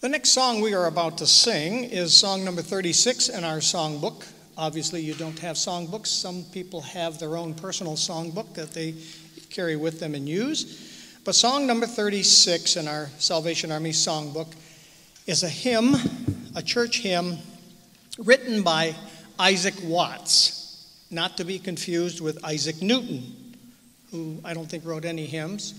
The next song we are about to sing is song number 36 in our songbook. Obviously, you don't have songbooks. Some people have their own personal songbook that they carry with them and use. But song number 36 in our Salvation Army songbook is a hymn, a church hymn, written by Isaac Watts, not to be confused with Isaac Newton, who I don't think wrote any hymns,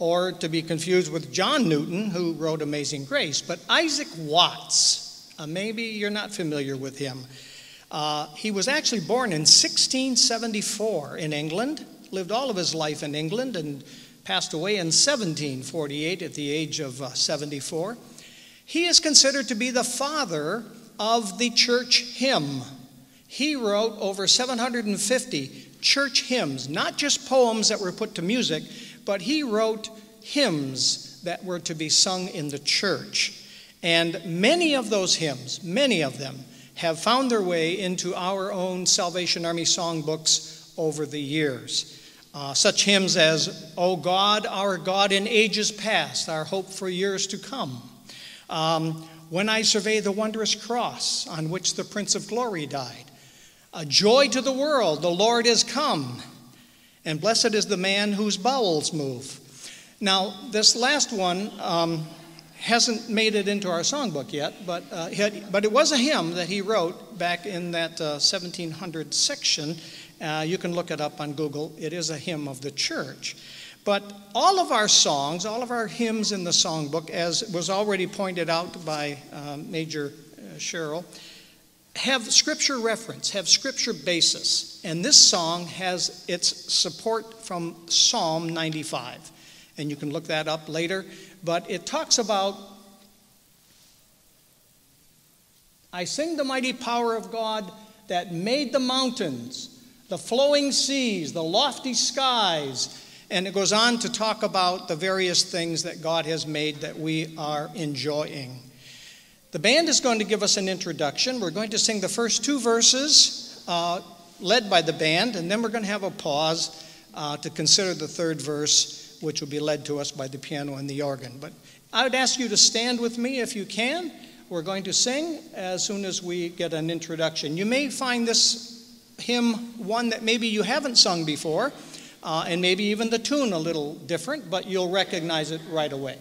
or to be confused with John Newton, who wrote Amazing Grace. But Isaac Watts, maybe you're not familiar with him. He was actually born in 1674 in England, lived all of his life in England, and passed away in 1748 at the age of 74. He is considered to be the father of the church hymn. He wrote over 750 church hymns, not just poems that were put to music, but he wrote hymns that were to be sung in the church. And many of those hymns, many of them, have found their way into our own Salvation Army songbooks over the years. Such hymns as, O God, our God in ages past, our hope for years to come. When I survey the wondrous cross on which the Prince of Glory died. A joy to the world, the Lord is come. And blessed is the man whose bowels move. Now, this last one hasn't made it into our songbook yet, but it was a hymn that he wrote back in that 1700 section. You can look it up on Google. It is a hymn of the church. But all of our songs, all of our hymns in the songbook, as was already pointed out by Major Cheryl, have scripture reference, have scripture basis. And this song has its support from Psalm 95. And you can look that up later. But it talks about, I sing the mighty power of God that made the mountains, the flowing seas, the lofty skies. And it goes on to talk about the various things that God has made that we are enjoying. The band is going to give us an introduction. We're going to sing the first two verses led by the band, and then we're going to have a pause to consider the third verse, which will be led to us by the piano and the organ. But I would ask you to stand with me if you can. We're going to sing as soon as we get an introduction. You may find this hymn one that maybe you haven't sung before, and maybe even the tune a little different, but you'll recognize it right away.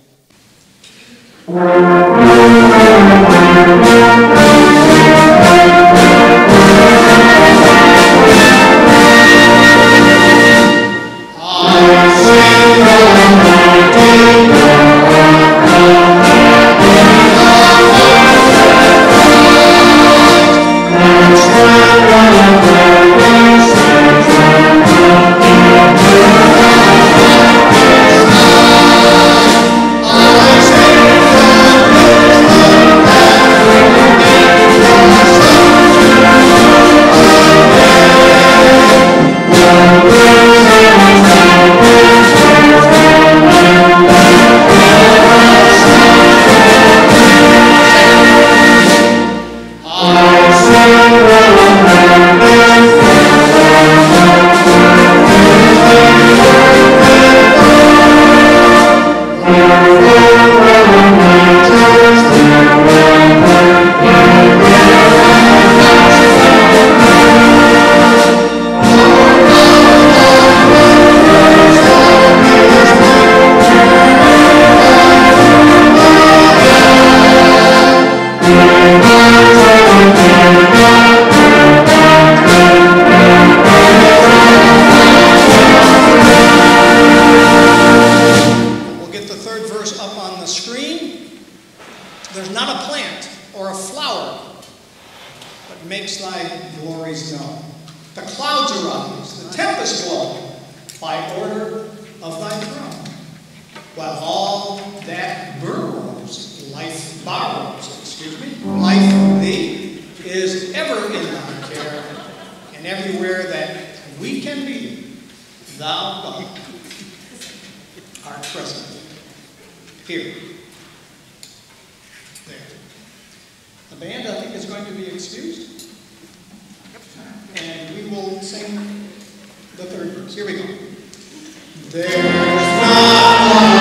There's not one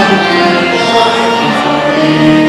like